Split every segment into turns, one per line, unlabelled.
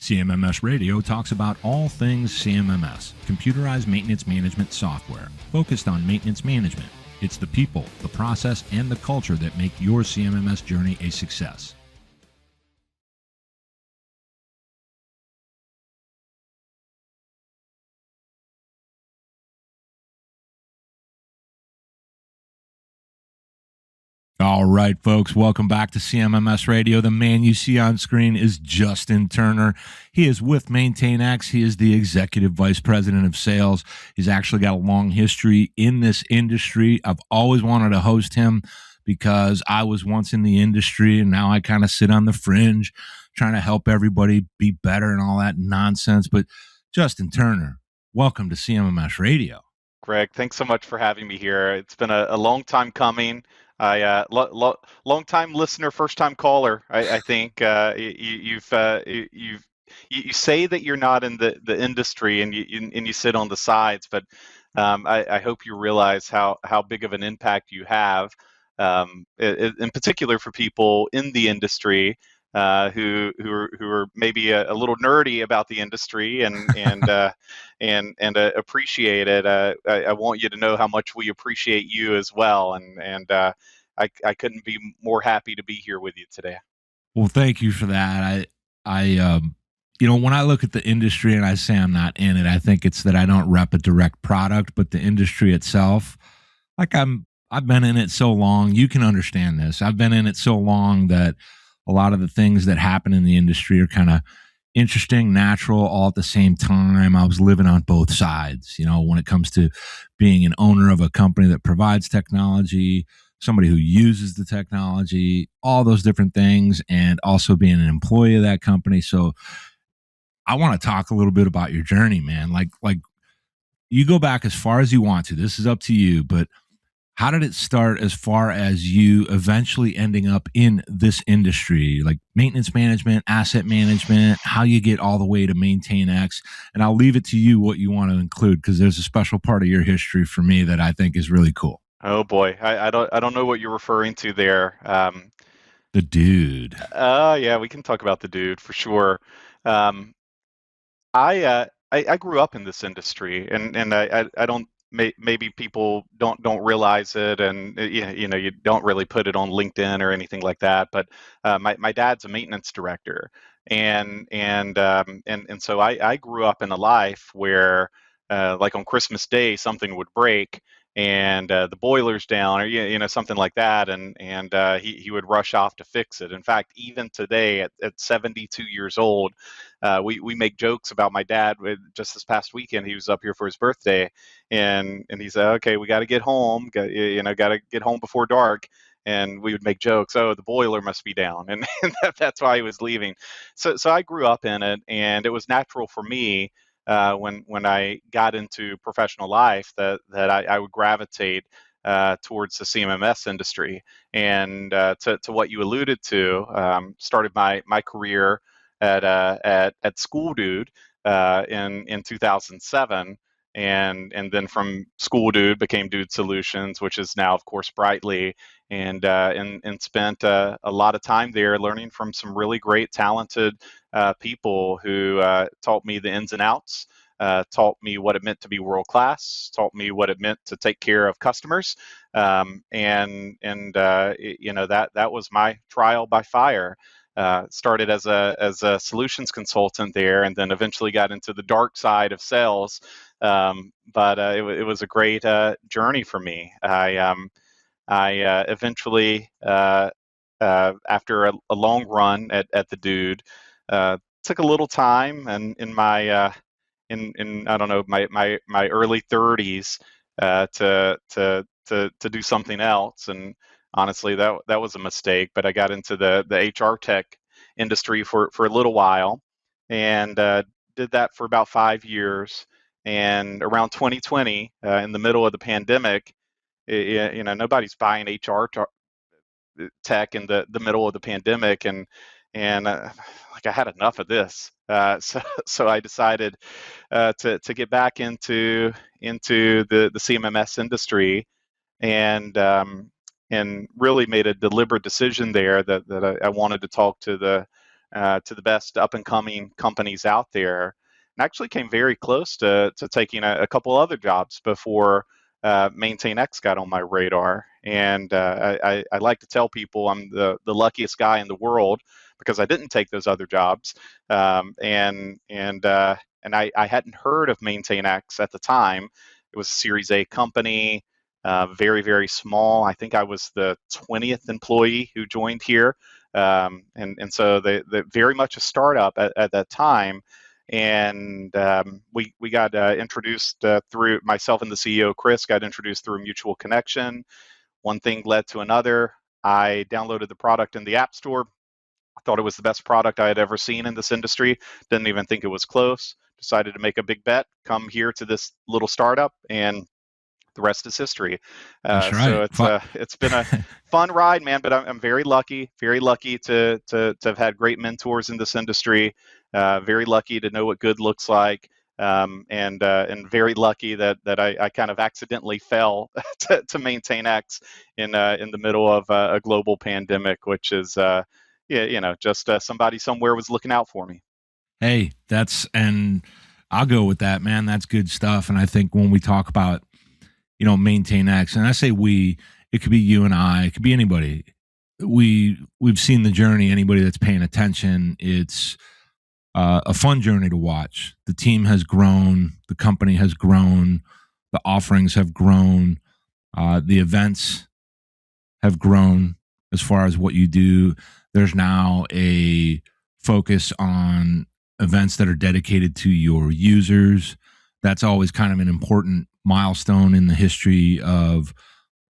CMMS Radio talks about all things CMMS, computerized maintenance management software, focused on maintenance management. It's the people, the process, and the culture that make your CMMS journey a success. All right, folks, welcome back to CMMS Radio. The man you see on screen is Justin Turner. He is with MaintainX. He is the Executive Vice President of Sales. He's actually got a long history in this industry. I've always wanted to host him because I was once in the industry, and now I kind of sit on the fringe trying to help everybody be better and all that nonsense. But Justin Turner, welcome to CMMS Radio.
Greg, thanks so much for having me here. It's been a long time coming. Long time listener, first time caller. I think you say that you're not in the industry and you sit on the sides, but I hope you realize how big of an impact you have, in particular for people in the industry. Who are maybe a little nerdy about the industry and appreciate it. I want you to know how much we appreciate you as well, and I couldn't be more happy to be here with you today.
Well, thank you for that. I when I look at the industry and I say I'm not in it, I think it's that I don't rep a direct product, but the industry itself. Like I've been in it so long, you can understand this. I've been in it so long that a lot of the things that happen in the industry are kind of interesting, natural, all at the same time. I was living on both sides, when it comes to being an owner of a company that provides technology, somebody who uses the technology, all those different things, and also being an employee of that company. So I want to talk a little bit about your journey, man. Like you go back as far as you want to. This is up to you, but how did it start as far as you eventually ending up in this industry, like maintenance management, asset management, how you get all the way to MaintainX? And I'll leave it to you what you want to include, because there's a special part of your history for me that I think is really cool.
Oh boy, I don't know what you're referring to there.
The dude.
Yeah, we can talk about the dude for sure. I grew up in this industry, and I don't. Maybe people don't realize it, and you don't really put it on LinkedIn or anything like that. But my dad's a maintenance director, and so I grew up in a life where like on Christmas Day something would break and the boiler's down or something like that, and he would rush off to fix it. In fact, even today at 72 years old, we make jokes about my dad. Just this past weekend, he was up here for his birthday, and he said, "Okay, we got to get home. Got to get home before dark." And we would make jokes. Oh, the boiler must be down, and that's why he was leaving. So I grew up in it, and it was natural for me when I got into professional life that I would gravitate towards the CMMS industry. And to what you alluded to, started my career at SchoolDude in 2007. And then from SchoolDude became Dude Solutions, which is now, of course, Brightly, and spent a lot of time there learning from some really great, talented people who taught me the ins and outs, taught me what it meant to be world class, taught me what it meant to take care of customers, and that was my trial by fire. Started as a solutions consultant there, and then eventually got into the dark side of sales. But it was a great journey for me. I eventually, after a long run at the Dude, took a little time, and in my in I don't know my early 30s to do something else. And honestly, that was a mistake. But I got into the HR tech industry for a little while, and did that for about 5 years. And around 2020, in the middle of the pandemic, nobody's buying HR tech in the middle of the pandemic, and like I had enough of this. So I decided to get back into the CMMS industry, and really made a deliberate decision there that I wanted to talk to the to the best up and coming companies out there, and actually came very close to taking a couple other jobs before MaintainX got on my radar. And I like to tell people I'm the luckiest guy in the world because I didn't take those other jobs, and I hadn't heard of MaintainX at the time. It was a Series A company, very, very small. I think I was the 20th employee who joined here. And so they very much a startup at that time. And we got introduced through myself and the CEO, Chris, got introduced through a mutual connection. One thing led to another. I downloaded the product in the App Store. I thought it was the best product I had ever seen in this industry. Didn't even think it was close. Decided to make a big bet, come here to this little startup, and the rest is history.
That's
So
right.
it's been a fun ride, man. But I'm very lucky to have had great mentors in this industry. Very lucky to know what good looks like. And very lucky that I kind of accidentally fell to MaintainX in the middle of a global pandemic, which is just somebody somewhere was looking out for me.
Hey, and I'll go with that, man. That's good stuff. And I think when we talk about, MaintainX, and I say we, it could be you and I, it could be anybody. We've seen the journey. Anybody that's paying attention, it's a fun journey to watch. The team has grown, the company has grown, the offerings have grown, the events have grown as far as what you do. There's now a focus on events that are dedicated to your users. That's always kind of an important milestone in the history of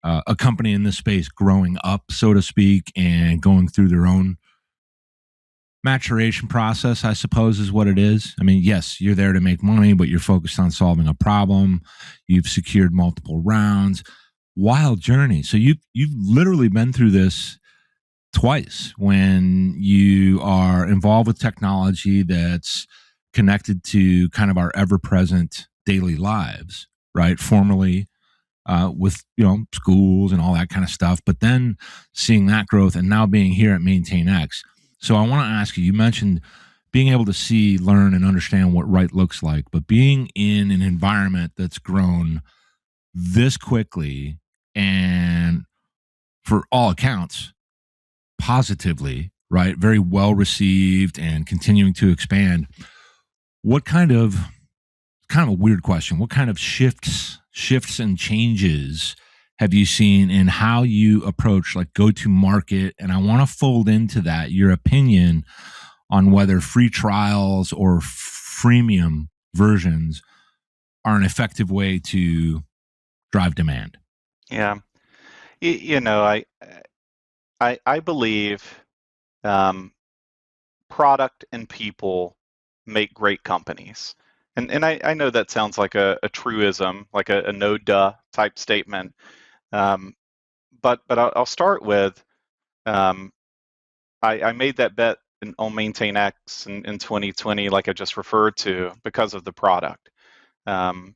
a company in this space growing up, so to speak, and going through their own maturation process, I suppose, is what it is. I mean, yes, you're there to make money, but you're focused on solving a problem. You've secured multiple rounds. Wild journey. So you've literally been through this twice when you are involved with technology that's connected to kind of our ever-present daily lives, right? Formerly with schools and all that kind of stuff, but then seeing that growth and now being here at MaintainX. So I want to ask you, you mentioned being able to see, learn, and understand what right looks like, but being in an environment that's grown this quickly and for all accounts, positively, right? Very well received and continuing to expand. What kind of a weird question. What kind of shifts and changes have you seen in how you approach like go to market? And I want to fold into that your opinion on whether free trials or freemium versions are an effective way to drive demand.
Yeah, I believe product and people make great companies. And I know that sounds like a truism, like a no duh type statement. But I'll start with I made that bet on MaintainX in 2020, like I just referred to, because of the product.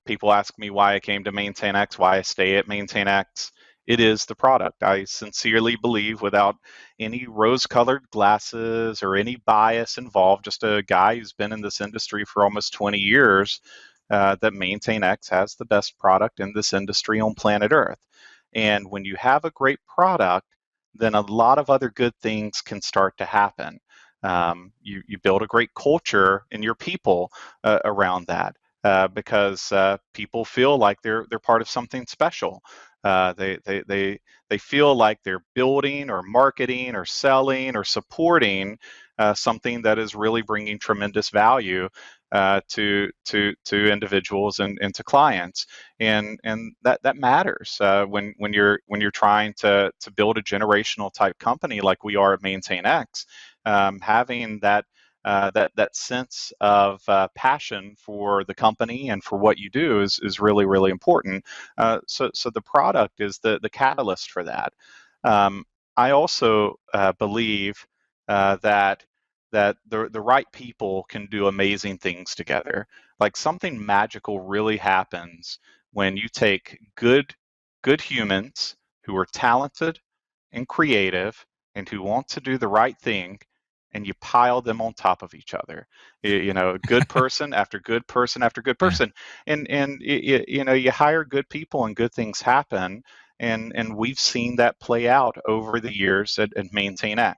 People ask me why I came to MaintainX, why I stay at MaintainX. It is the product. I sincerely believe, without any rose-colored glasses or any bias involved, just a guy who's been in this industry for almost 20 years, that MaintainX has the best product in this industry on planet Earth. And when you have a great product, then a lot of other good things can start to happen. You build a great culture in your people around that. Because people feel like they're part of something special. They feel like they're building or marketing or selling or supporting something that is really bringing tremendous value to individuals and to clients, and that matters when you're trying to build a generational type company like we are at MaintainX. Having that sense of passion for the company and for what you do is really, really important. So the product is the catalyst for that. I also believe that the right people can do amazing things together. Like something magical really happens when you take good humans who are talented and creative and who want to do the right thing, and you pile them on top of each other. Good person after good person after good
Yeah.
person, and you hire good people and good things happen. And we've seen that play out over the years at MaintainX.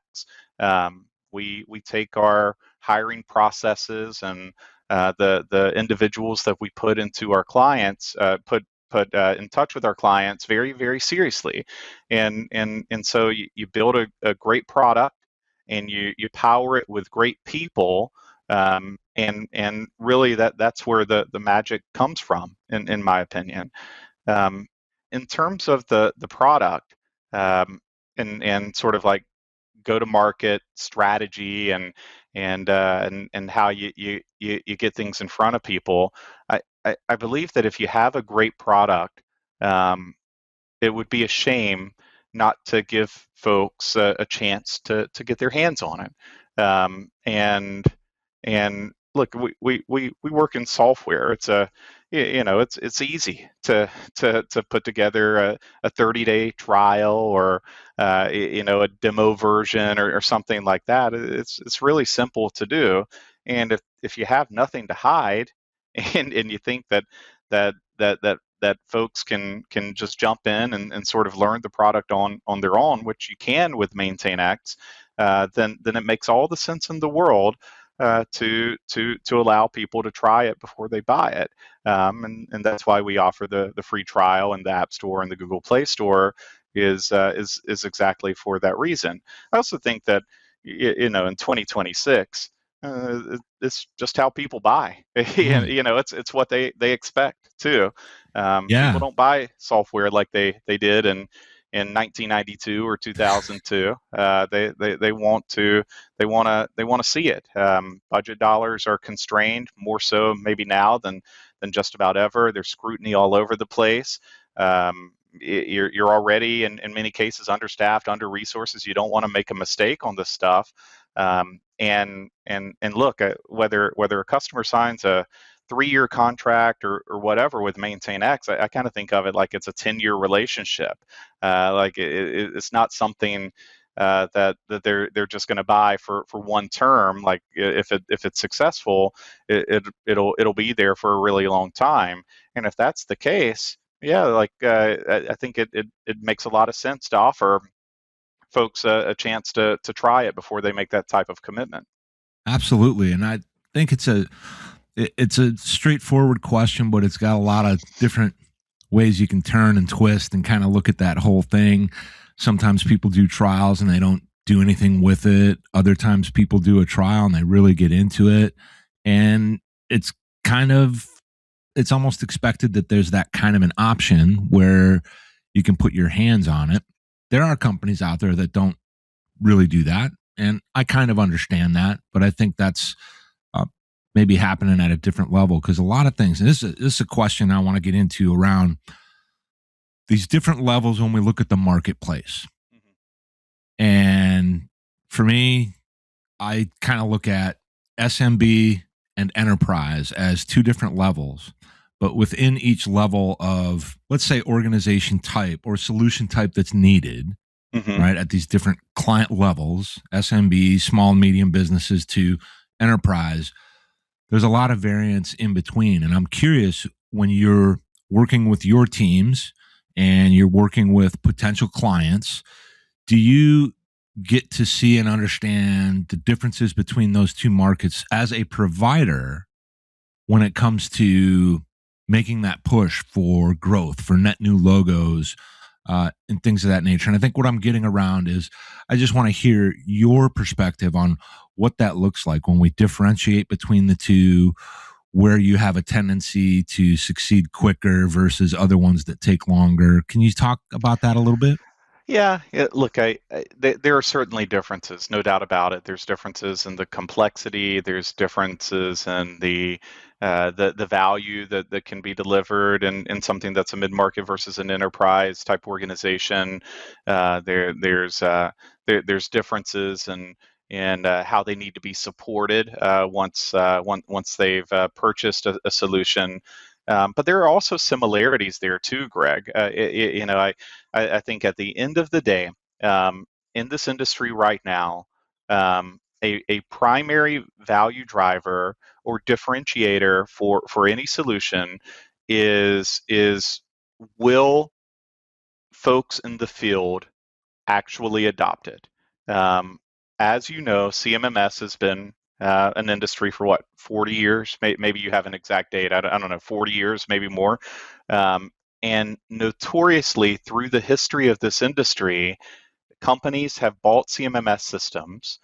We take our hiring processes and the individuals that we put into our clients, put in touch with our clients very, very seriously. And so you build a great product, and you power it with great people. And really that's where the magic comes from, in my opinion. Um, in terms of the product, and sort of like go to market strategy, and how you get things in front of people. I believe that if you have a great product, um, it would be a shame not to give folks a chance to get their hands on it. And look, we work in software. It's easy to put together a 30-day trial, or a demo version, or something like that. It's really simple to do. And if you have nothing to hide, and you think that folks can just jump in and sort of learn the product on their own, which you can with MaintainX, then it makes all the sense in the world to allow people to try it before they buy it. And that's why we offer the free trial in the App Store and the Google Play Store, is exactly for that reason. I also think that in 2026, it's just how people buy.
Mm.
It's what they expect too. People
Yeah.
don't buy software like they did in 1992 or 2002. They want to see it. Budget dollars are constrained more so maybe now than just about ever. There's scrutiny all over the place. You're already in many cases understaffed, under resources. You don't want to make a mistake on this stuff. And look, whether a customer signs a 3-year contract or whatever with MaintainX, I kind of think of it like it's a 10-year relationship. Like it's not something that they're just going to buy for one term. Like if it's successful, it'll be there for a really long time. And if that's the case, yeah, like I think it makes a lot of sense to offer folks a chance to try it before they make that type of commitment.
Absolutely. And I think it's a straightforward question, but it's got a lot of different ways you can turn and twist and kind of look at that whole thing. Sometimes people do trials and they don't do anything with it. Other times people do a trial and they really get into it. And it's kind of, it's almost expected that there's that kind of an option where you can put your hands on it. There are companies out there that don't really do that. And I kind of understand that, but I think that's uh, maybe happening at a different level, because a lot of things, and this is a question I want to get into around these different levels when we look at the marketplace. Mm-hmm. And for me, I kind of look at SMB and enterprise as two different levels. But within each level of, let's say, organization type or solution type that's needed, mm-hmm. right, at these different client levels, SMB, small and medium businesses, to enterprise, there's a lot of variance in between. And I'm curious, when you're working with your teams and you're working with potential clients, do you get to see and understand the differences between those two markets as a provider when it comes to making that push for growth, for net new logos, and things of that nature? And I think what I'm getting around is I just want to hear your perspective on what that looks like when we differentiate between the two, where you have a tendency to succeed quicker versus other ones that take longer. Can you talk about that a little bit?
Yeah, look, there are certainly differences, no doubt about it. There's differences in the complexity. There's differences in the value that can be delivered in something that's a mid-market versus an enterprise type organization. There's differences in how they need to be supported once they've purchased a solution. But there are also similarities there too, Greg. I think at the end of the day, in this industry right now, a primary value driver or differentiator for any solution is will folks in the field actually adopt it. As you know, CMMS has been an industry for what, 40 years? Maybe you have an exact date. I don't know, 40 years, maybe more. And notoriously, through the history of this industry, companies have bought CMMS systems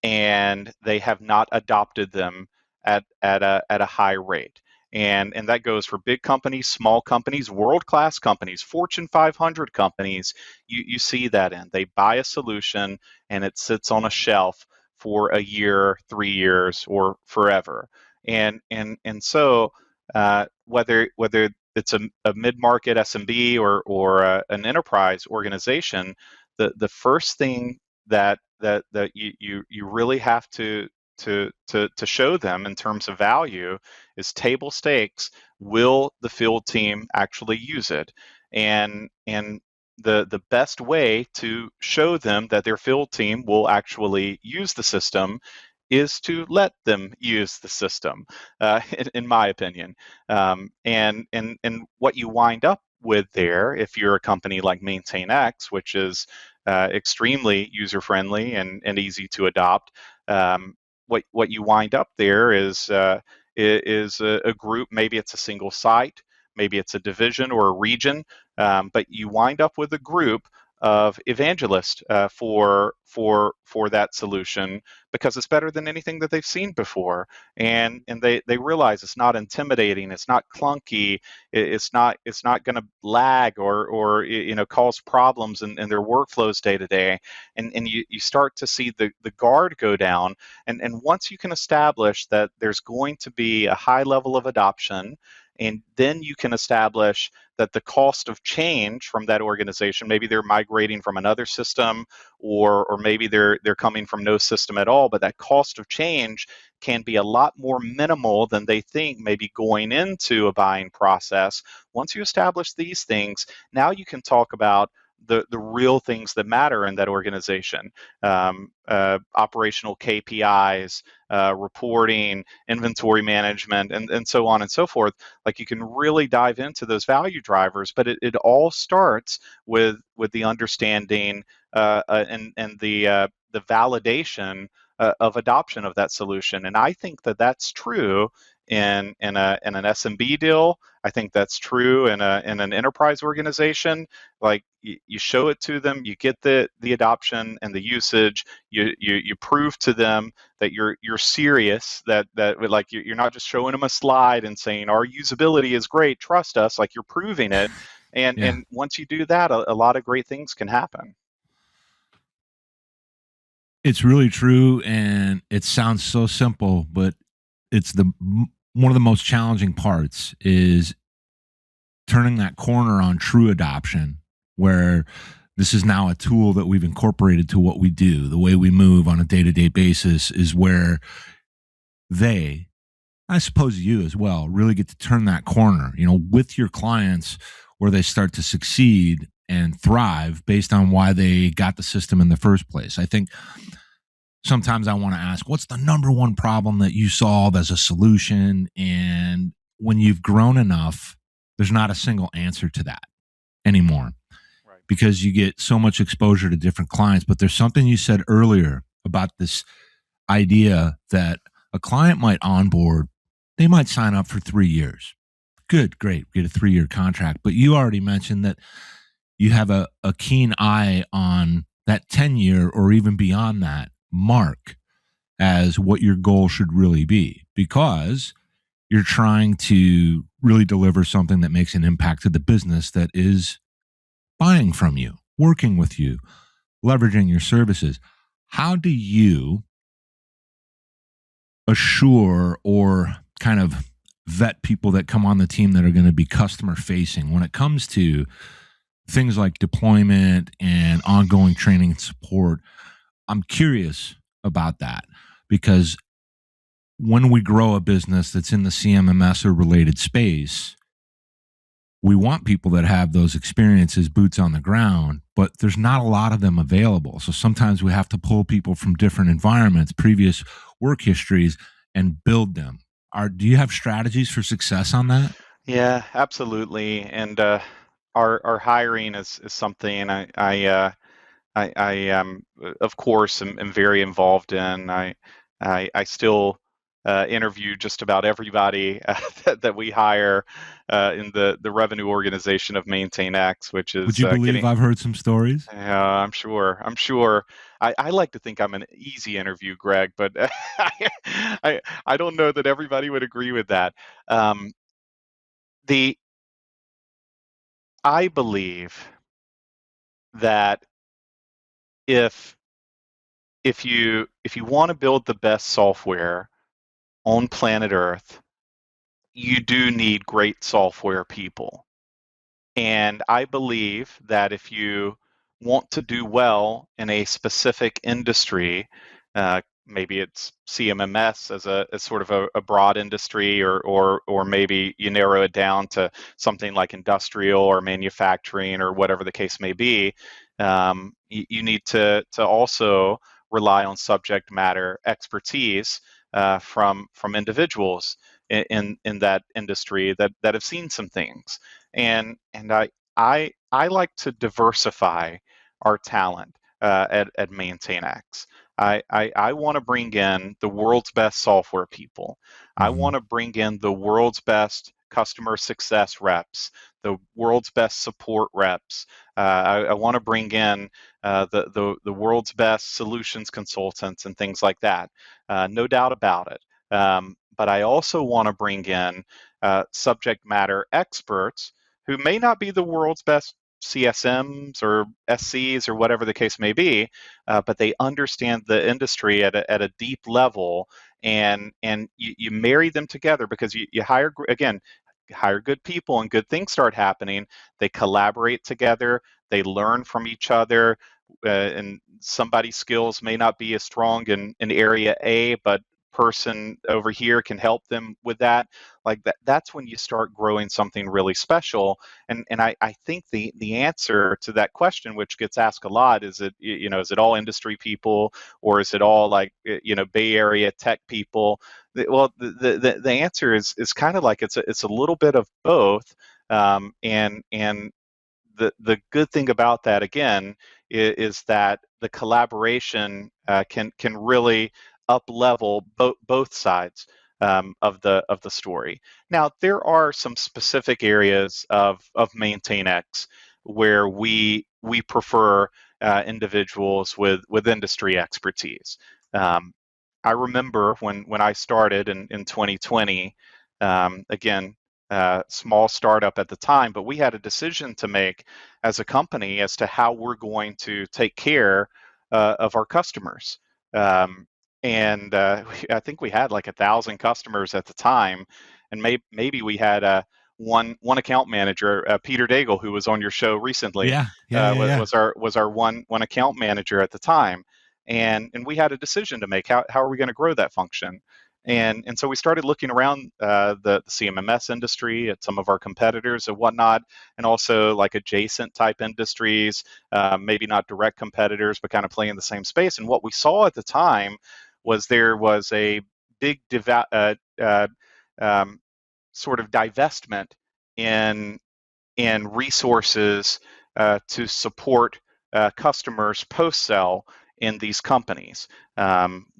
and they have not adopted them at a high rate. And that goes for big companies, small companies, world-class companies, Fortune 500 companies. You see that in. They buy a solution and it sits on a shelf for a year, 3 years, or forever. And so whether it's a mid-market SMB or an enterprise organization, the first thing that you really have to show them in terms of value is table stakes. Will the field team actually use it? And the best way to show them that their field team will actually use the system is to let them use the system, in my opinion. And what you wind up with there, if you're a company like MaintainX, which is extremely user-friendly and easy to adopt, what you wind up there is a group. Maybe it's a single site, maybe it's a division or a region, but you wind up with a group of evangelists for that solution because it's better than anything that they've seen before, and they realize it's not intimidating, it's not clunky, it's not going to lag or cause problems in their workflows day to day, and you start to see the guard go down, and once you can establish that there's going to be a high level of adoption, and then you can establish that the cost of change from that organization, maybe they're migrating from another system, or maybe they're coming from no system at all, but that cost of change can be a lot more minimal than they think maybe going into a buying process. Once you establish these things, now you can talk about the real things that matter in that organization, operational KPIs, reporting, inventory management, and so on and so forth. Like, you can really dive into those value drivers, but it all starts with the understanding and the validation of adoption of that solution. And I think that that's true in an SMB deal. I think that's true in an enterprise organization. Like, you show it to them, you get the adoption and the usage. You prove to them that you're serious. That like, you're not just showing them a slide and saying our usability is great, trust us. Like, you're proving it. And once you do that, a lot of great things can happen.
It's really true, and it sounds so simple, but it's one of the most challenging parts is turning that corner on true adoption, where this is now a tool that we've incorporated to what we do, the way we move on a day-to-day basis, is where they, I suppose you as well, really get to turn that corner, with your clients, where they start to succeed and thrive based on why they got the system in the first place. I think sometimes I want to ask, what's the number one problem that you solve as a solution? And when you've grown enough, there's not a single answer to that anymore, right? Because you get so much exposure to different clients. But there's something you said earlier about this idea that a client might onboard, they might sign up for 3 years. Good, great, get a 3-year contract. But you already mentioned that you have a keen eye on that 10-year or even beyond that mark as what your goal should really be, because you're trying to really deliver something that makes an impact to the business that is buying from you, working with you, leveraging your services. How do you assure or kind of vet people that come on the team that are going to be customer facing when it comes to things like deployment and ongoing training and support? I'm curious about that, because when we grow a business that's in the CMMS or related space, we want people that have those experiences, boots on the ground, but there's not a lot of them available. So sometimes we have to pull people from different environments, previous work histories, and build them. Do you have strategies for success on that?
Yeah, absolutely. And our hiring is something I of course am very involved in. I still interview just about everybody that we hire in the revenue organization of MaintainX, which
Would
is
you believe
getting.
I've heard some stories?
Yeah, I'm sure. I'm sure. I like to think I'm an easy interview, Greg, but I don't know that everybody would agree with that. Um, the I believe that if if you want to build the best software on planet Earth, you do need great software people. And I believe that if you want to do well in a specific industry, maybe it's CMMS as sort of a broad industry, or maybe you narrow it down to something like industrial or manufacturing or whatever the case may be. You need to also rely on subject matter expertise from individuals in that industry that have seen some things, and I like to diversify our talent at MaintainX. I want to bring in the world's best software people. I
Mm-hmm.
want to bring in the world's best customer success reps, the world's best support reps. I want to bring in the world's best solutions consultants and things like that. No doubt about it. But I also want to bring in subject matter experts who may not be the world's best CSMs or SCs or whatever the case may be, but they understand the industry at a deep level, and you marry them together because you hire, again, hire good people and good things start happening. They collaborate together, they learn from each other, and somebody's skills may not be as strong in area A, but person over here can help them with that. Like that's when you start growing something really special. And I think the answer to that question, which gets asked a lot, is it, is it all industry people, or is it all like, Bay Area tech people? Well, the answer is kind of like it's a little bit of both. And the good thing about that, again, is that the collaboration can really up level both sides of the story. Now, there are some specific areas of MaintainX where we prefer individuals with industry expertise. Um, I remember when I started in 2020, again, small startup at the time, but we had a decision to make as a company as to how we're going to take care of our customers. And I think we had like 1,000 customers at the time, and maybe we had one account manager, Peter Daigle, who was on your show recently,
Yeah, yeah, yeah, yeah.
was our one account manager at the time, and we had a decision to make. How are we going to grow that function? And so we started looking around the CMMS industry at some of our competitors and whatnot, and also like adjacent type industries, maybe not direct competitors, but kind of playing the same space. And what we saw at the time was there was a big sort of divestment in resources to support customers post-sell in these companies.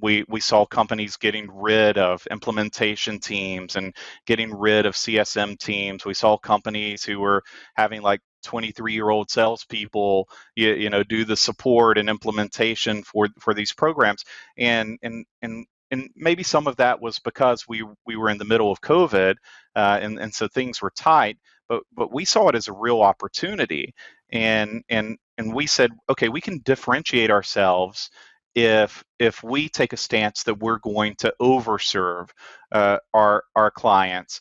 We saw companies getting rid of implementation teams and getting rid of CSM teams. We saw companies who were having like 23-year-old salespeople, do the support and implementation for these programs, and maybe some of that was because we were in the middle of COVID, and so things were tight. But we saw it as a real opportunity, and we said, okay, we can differentiate ourselves if we take a stance that we're going to overserve our clients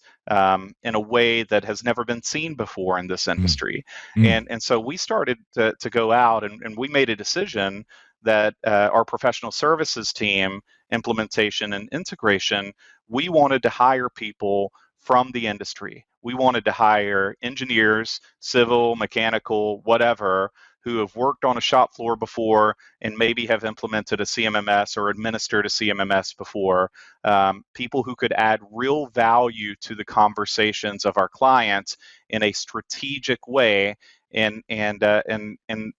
in a way that has never been seen before in this
Mm,
industry.
mm,
And so we started to go out, and we made a decision that our professional services team, implementation and integration, we wanted to hire people from the industry. We wanted to hire engineers, civil, mechanical, whatever, who have worked on a shop floor before and maybe have implemented a CMMS or administered a CMMS before. People who could add real value to the conversations of our clients in a strategic way. And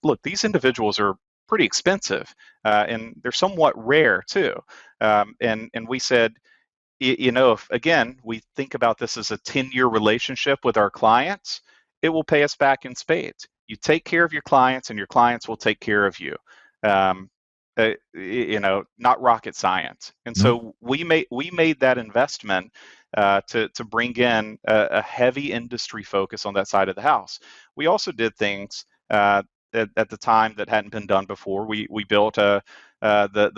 look, these individuals are pretty expensive, and they're somewhat rare too. And we said, if again we think about this as a 10-year relationship with our clients, it will pay us back in spades. You take care of your clients, and your clients will take care of you. Not rocket science. And so we made that investment to bring in a heavy industry focus on that side of the house. We also did things at the time that hadn't been done before. We built the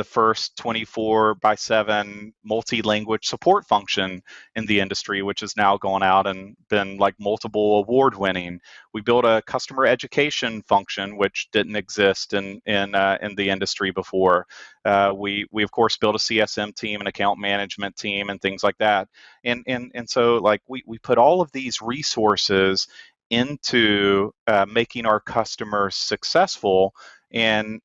first 24/7 multi-language support function in the industry, which has now gone out and been like multiple award winning. We built a customer education function, which didn't exist in the industry before. We of course built a CSM team, an account management team, and things like that. And so like we put all of these resources into making our customers successful, and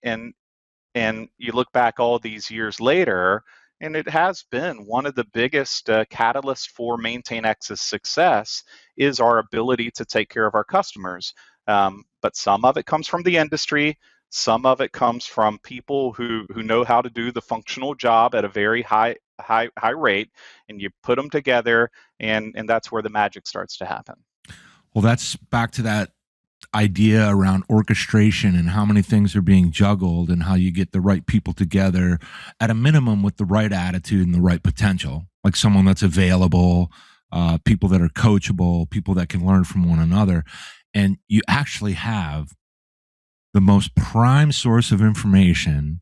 you look back all these years later, and it has been one of the biggest catalysts for MaintainX's success is our ability to take care of our customers. But some of it comes from the industry, some of it comes from people who know how to do the functional job at a very high rate, and you put them together, and that's where the magic starts to happen.
Well, that's back to that idea around orchestration and how many things are being juggled and how you get the right people together at a minimum with the right attitude and the right potential, like someone that's available, people that are coachable, people that can learn from one another. And you actually have the most prime source of information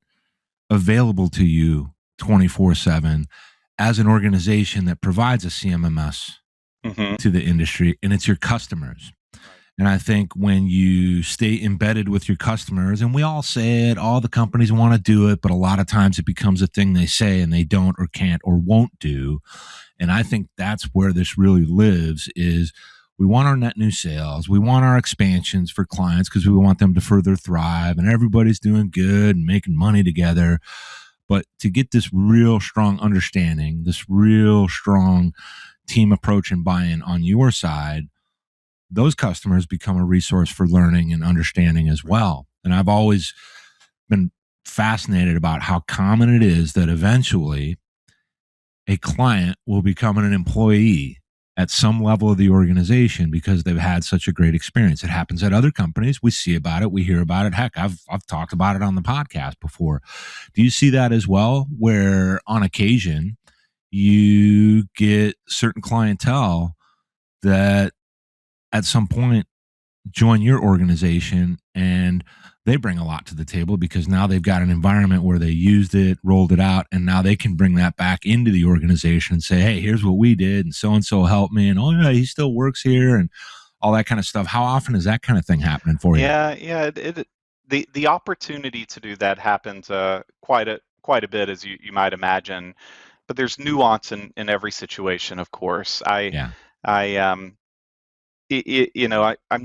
available to you 24/7 as an organization that provides a CMMS to the industry, and it's your customers. And I think when you stay embedded with your customers, and we all say it, all the companies want to do it, but a lot of times it becomes a thing they say and they don't or can't or won't do. And I think that's where this really lives is we want our net new sales. We want our expansions for clients because we want them to further thrive, and everybody's doing good and making money together. But to get this real strong understanding, this real strong team approach and buy-in on your side, those customers become a resource for learning and understanding as well. And I've always been fascinated about how common it is that eventually a client will become an employee at some level of the organization because they've had such a great experience. It happens at other companies. We see about it. We hear about it. Heck, I've talked about it on the podcast before. Do you see that as well, where on occasion you get certain clientele that at some point join your organization and they bring a lot to the table because now they've got an environment where they used it, rolled it out, and now they can bring that back into the organization and say, hey, here's what we did, and so helped me, and oh yeah, he still works here, and all that kind of stuff. How often is that kind of thing happening for you?
Yeah. The opportunity to do that happens quite a bit, as you might imagine, but there's nuance in every situation, of course. I'm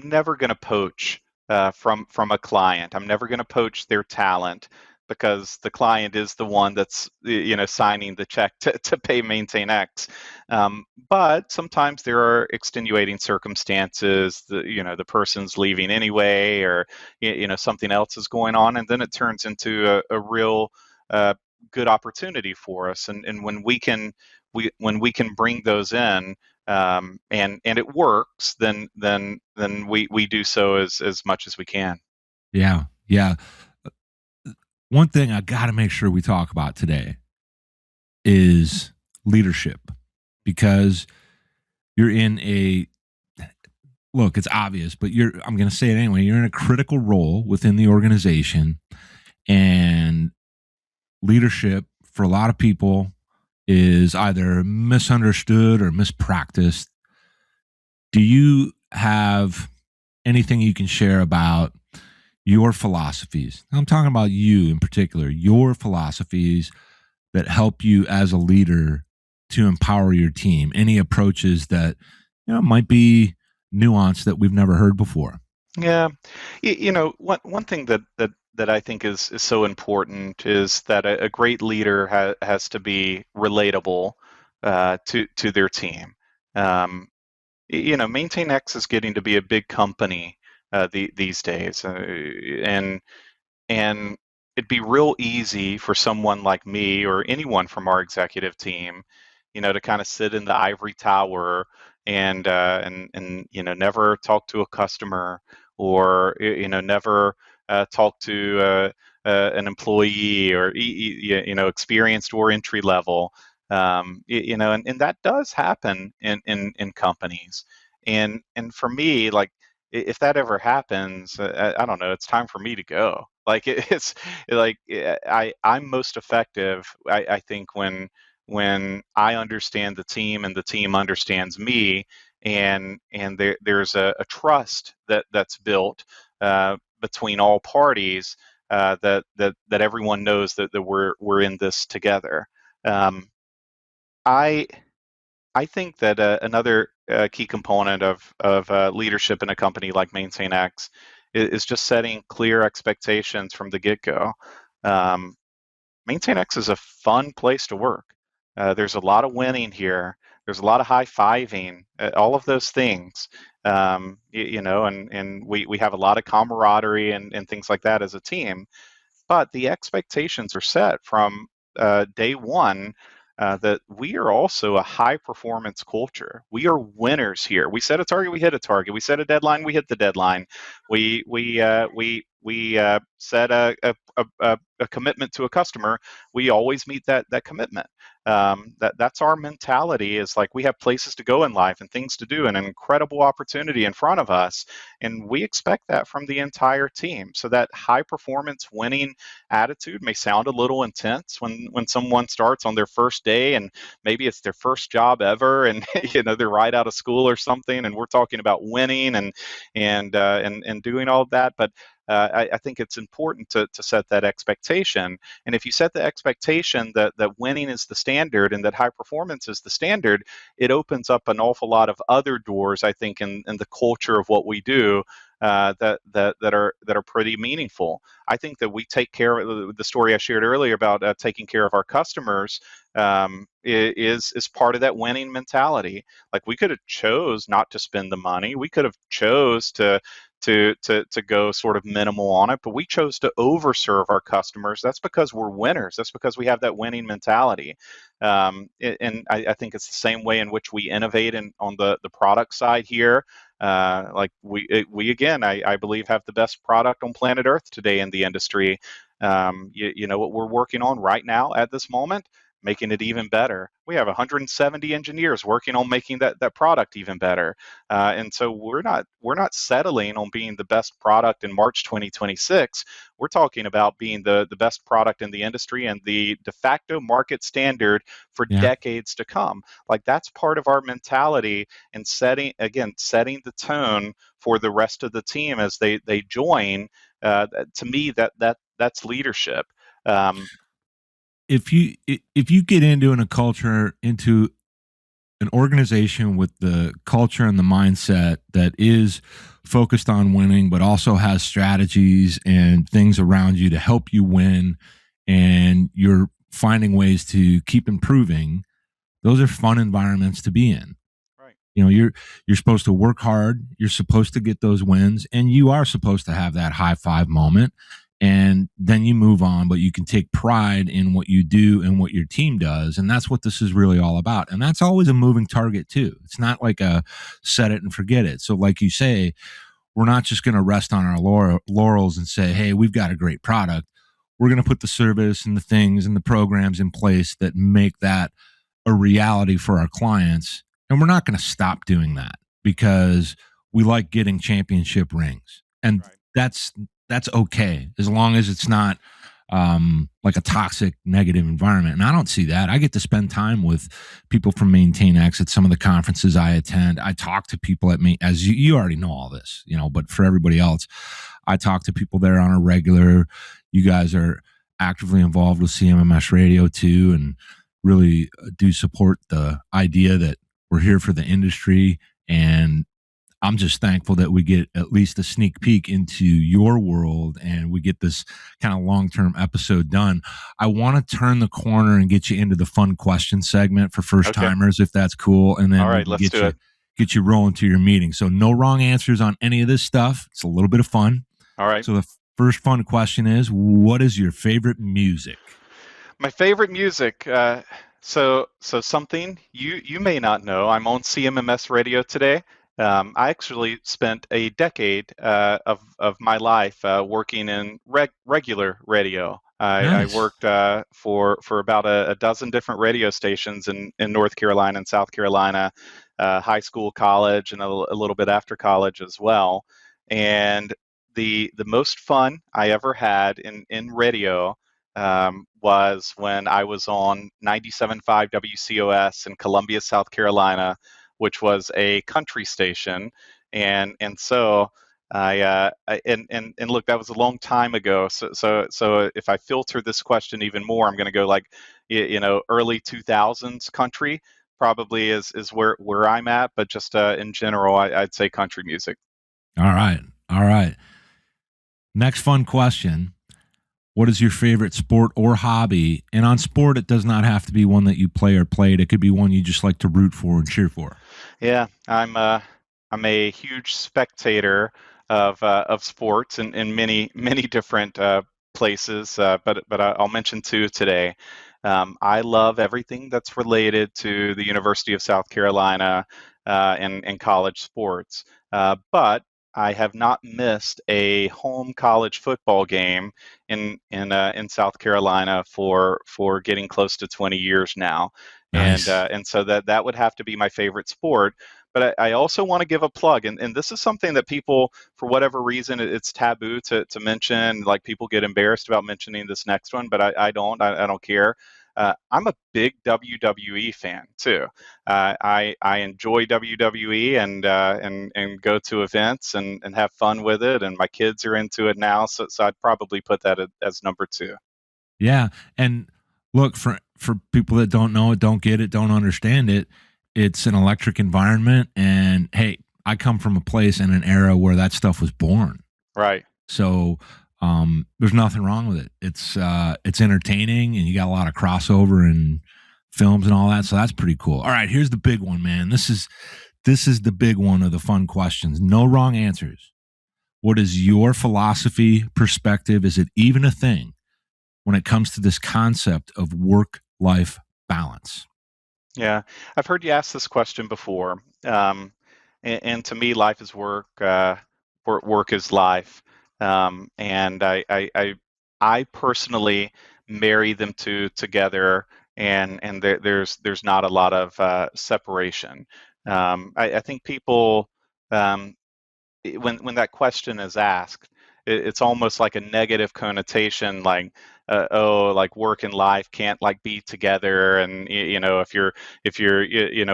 never going to poach from a client. I'm never going to poach their talent because the client is the one that's signing the check to pay MaintainX. But sometimes there are extenuating circumstances. The person's leaving anyway, or something else is going on, and then it turns into a real good opportunity for us. And when we can bring those in, and it works, then we do so as much as we can.
Yeah. One thing I got to make sure we talk about today is leadership, because you're in it's obvious, but I'm going to say it anyway. You're in a critical role within the organization, and leadership for a lot of people is either misunderstood or mispracticed. Do you have anything you can share about your philosophies? I'm talking about you in particular, your philosophies that help you as a leader to empower your team? Any approaches that might be nuanced that we've never heard before?
Yeah, one thing that I think is so important is that a great leader has to be relatable to their team. MaintainX is getting to be a big company these days, and it'd be real easy for someone like me or anyone from our executive team, to kind of sit in the ivory tower and never talk to a customer, or never talk to an employee, or experienced or entry level. And that does happen in companies. And for me, like, if that ever happens, I don't know, it's time for me to go. Like, it's like, I'm most effective, I think, when I understand the team and the team understands me, and there's a trust that's built between all parties, that everyone knows that we're in this together. Um, I I think that another key component of leadership in a company like MaintainX is just setting clear expectations from the get-go. Um, MaintainX is a fun place to work. There's a lot of winning here. There's a lot of high-fiving, all of those things. And we have a lot of camaraderie and things like that as a team. But the expectations are set from day one, that we are also a high performance culture. We are winners here. We set a target, we hit a target. We set a deadline, we hit the deadline. We set a commitment to a customer. We always meet that commitment. That's our mentality. Is like, we have places to go in life and things to do and an incredible opportunity in front of us, and we expect that from the entire team. So that high performance winning attitude may sound a little intense when someone starts on their first day, and maybe it's their first job ever, and they're right out of school or something, and we're talking about winning and doing all of that. But I think it's important to set that expectation. And if you set the expectation that winning is the standard and that high performance is the standard, it opens up an awful lot of other doors, I think, in the culture of what we do, that are pretty meaningful. I think that we take care of the story I shared earlier about taking care of our customers, is part of that winning mentality. Like, we could have chose not to spend the money. We could have chose to go sort of minimal on it, but we chose to overserve our customers. That's because we're winners. That's because we have that winning mentality. And I think it's the same way in which we innovate on the product side here. Like, we again, I believe, have the best product on planet Earth today in the industry. What we're working on right now at this moment, making it even better. We have 170 engineers working on making that product even better. And so we're not settling on being the best product in March 2026. We're talking about being the best product in the industry and the de facto market standard for decades to come. Like, that's part of our mentality, and setting the tone for the rest of the team as they join. To me, that's leadership.
If you get into an organization with the culture and the mindset that is focused on winning, but also has strategies and things around you to help you win, and you're finding ways to keep improving, those are fun environments to be in.
Right.
You're supposed to work hard. You're supposed to get those wins, and you are supposed to have that high five moment. And then you move on, but you can take pride in what you do and what your team does. And that's what this is really all about. And that's always a moving target too. It's not like a set it and forget it. So like you say, we're not just going to rest on our laurels and say, hey, we've got a great product. We're going to put the service and the things and the programs in place that make that a reality for our clients. And we're not going to stop doing that because we like getting championship rings. And that's okay, as long as it's not like a toxic, negative environment. And I don't see that. I get to spend time with people from MaintainX at some of the conferences I attend. I talk to people at me, as you already know all this, but for everybody else, I talk to people there on a regular. You guys are actively involved with CMMSradio too, and really do support the idea that we're here for the industry, and I'm just thankful that we get at least a sneak peek into your world and we get this kind of long-term episode done. I want to turn the corner and get you into the fun question segment for first
Okay.
timers, if that's cool. And
All
then we
right,
can
let's do it.
get you rolling to your meeting. So no wrong answers on any of this stuff. It's a little bit of fun.
All right.
So the first fun question is, what is your favorite music?
My favorite music. So something you may not know. I'm on CMMS radio today. I actually spent a decade of my life working in regular radio. I
Nice.
worked for about a dozen different radio stations in North Carolina and South Carolina, high school, college, and a little bit after college as well. And the most fun I ever had in radio was when I was on 97.5 WCOS in Columbia, South Carolina, which was a country station, and so and look, that was a long time ago. So if I filter this question even more, I'm going to go like early 2000s country probably is where I'm at, but just in general, I'd say country music.
All right. All right. Next fun question. What is your favorite sport or hobby? And on sport, it does not have to be one that you play or played. It could be one you just like to root for and cheer for.
Yeah, I'm a huge spectator of sports in many different places, but I'll mention two today. I love everything that's related to the University of South Carolina and college sports, but I have not missed a home college football game in South Carolina for getting close to 20 years now,
Nice.
and so that would have to be my favorite sport. But I also want to give a plug, and this is something that people, for whatever reason, it's taboo to mention. Like people get embarrassed about mentioning this next one, but I don't. I don't care. I'm a big WWE fan too. I enjoy WWE and go to events and have fun with it, and my kids are into it now. So I'd probably put that as number two.
Yeah. And look, for people that don't know it, don't get it, don't understand it, it's an electric environment. And hey, I come from a place in an era where that stuff was born.
Right.
So there's nothing wrong with it. It's entertaining, and you got a lot of crossover and films and all that. So that's pretty cool. All right, here's the big one, man. This is the big one of the fun questions. No wrong answers. What is your philosophy, perspective? Is it even a thing when it comes to this concept of work-life balance?
Yeah, I've heard you ask this question before, and to me, life is work. Work is life, and I personally marry them together, and there's not a lot of separation. I think people when that question is asked, it's almost like a negative connotation, like oh, like work and life can't like be together, and if you're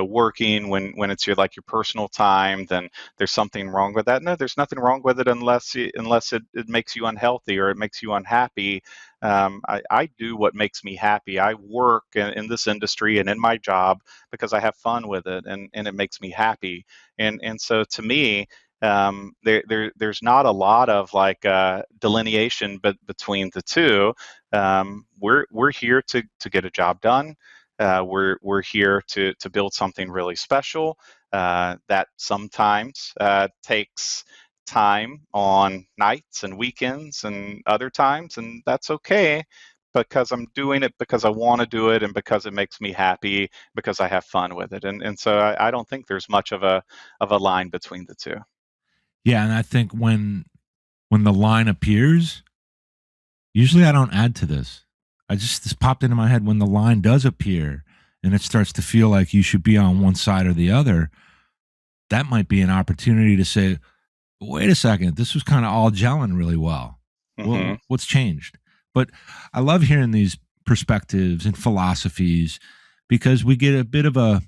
working when it's your personal time, then there's something wrong with that. No, there's nothing wrong with it unless it makes you unhealthy or it makes you unhappy. I do what makes me happy. I work in this industry and in my job because I have fun with it, and it makes me happy. And so to me, there's not a lot of like delineation between the two. We're here to get a job done. We're here to build something really special that sometimes takes time on nights and weekends and other times, and that's okay because I'm doing it because I want to do it and because it makes me happy, because I have fun with it. And so I don't think there's much of a line between the two.
Yeah, and I think when the line appears, usually I don't add to this. This popped into my head when the line does appear and it starts to feel like you should be on one side or the other. That might be an opportunity to say, wait a second, this was kind of all gelling really well.
Hmm.
What's changed? But I love hearing these perspectives and philosophies because we get a bit of a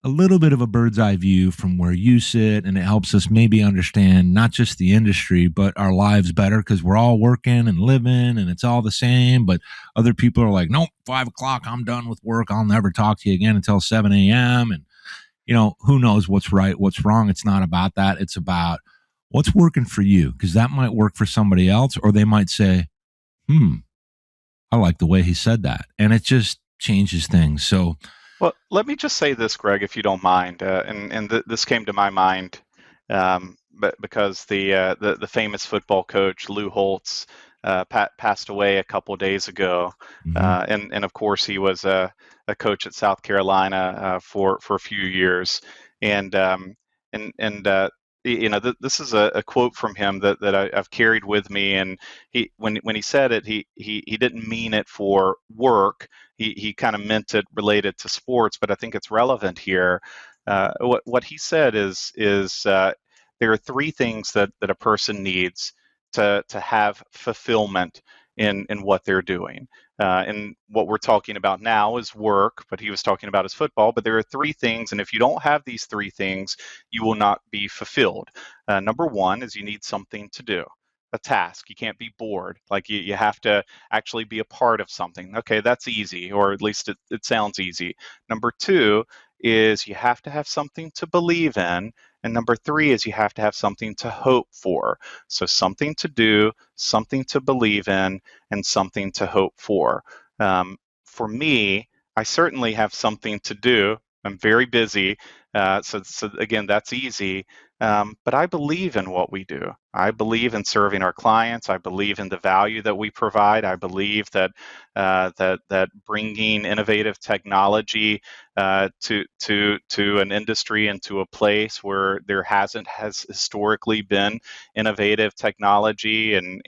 a little bit of a bird's eye view from where you sit, and it helps us maybe understand not just the industry, but our lives better, because we're all working and living and it's all the same. But other people are like, nope, 5 o'clock, I'm done with work. I'll never talk to you again until 7 a.m. And, who knows what's right, what's wrong. It's not about that. It's about what's working for you, because that might work for somebody else, or they might say, I like the way he said that. And it just changes things. So,
well, let me just say this, Greg, if you don't mind, this came to my mind, but because the famous football coach Lou Holtz passed away a couple of days ago, and of course he was a coach at South Carolina for a few years, and this is a quote from him that I've carried with me, and when he said it, he didn't mean it for work. He kind of meant it related to sports, but I think it's relevant here. What he said is there are 3 things that a person needs to have fulfillment in what they're doing. And what we're talking about now is work, but he was talking about his football. But there are 3 things, and if you don't have these 3 things, you will not be fulfilled. Number 1 is you need something to do, a task. You can't be bored. Like you have to actually be a part of something. Okay, that's easy, or at least it sounds easy. Number 2 is you have to have something to believe in. And number 3 is you have to have something to hope for. So something to do, something to believe in, and something to hope for. For me, I certainly have something to do. I'm very busy. So again, that's easy. But I believe in what we do. I believe in serving our clients. I believe in the value that we provide. I believe that that bringing innovative technology to an industry and to a place where there has historically been innovative technology and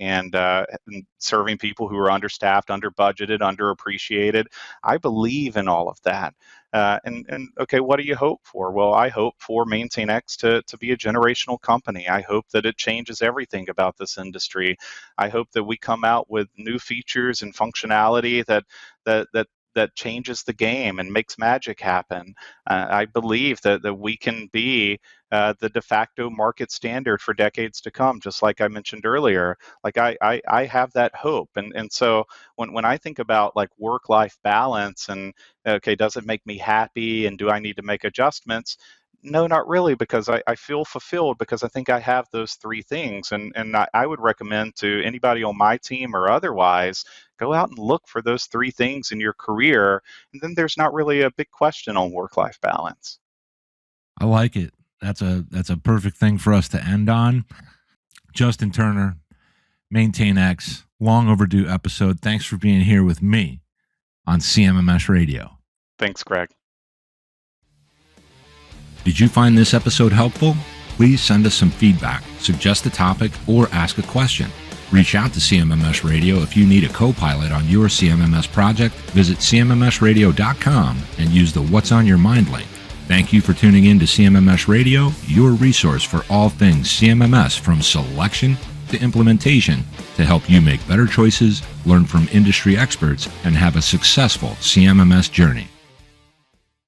serving people who are understaffed, underbudgeted, underappreciated. I believe in all of that. And okay, what do you hope for? Well, I hope for MaintainX to be a generational company. I hope that it changes everything about this industry. I hope that we come out with new features and functionality that changes the game and makes magic happen. I believe that we can be the de facto market standard for decades to come, just like I mentioned earlier. Like I have that hope. And so when I think about like work-life balance and, okay, does it make me happy and do I need to make adjustments? No, not really, because I feel fulfilled because I think I have those 3 things. And I would recommend to anybody on my team or otherwise, go out and look for those 3 things in your career. And then there's not really a big question on work-life balance.
I like it. That's a perfect thing for us to end on. Justin Turner, MaintainX, long overdue episode. Thanks for being here with me on CMMS Radio.
Thanks, Greg.
Did you find this episode helpful? Please send us some feedback, suggest a topic, or ask a question. Reach out to CMMS Radio if you need a co-pilot on your CMMS project. Visit CMMSradio.com and use the What's on Your Mind link. Thank you for tuning in to CMMS Radio, your resource for all things CMMS, from selection to implementation, to help you make better choices, learn from industry experts, and have a successful CMMS journey.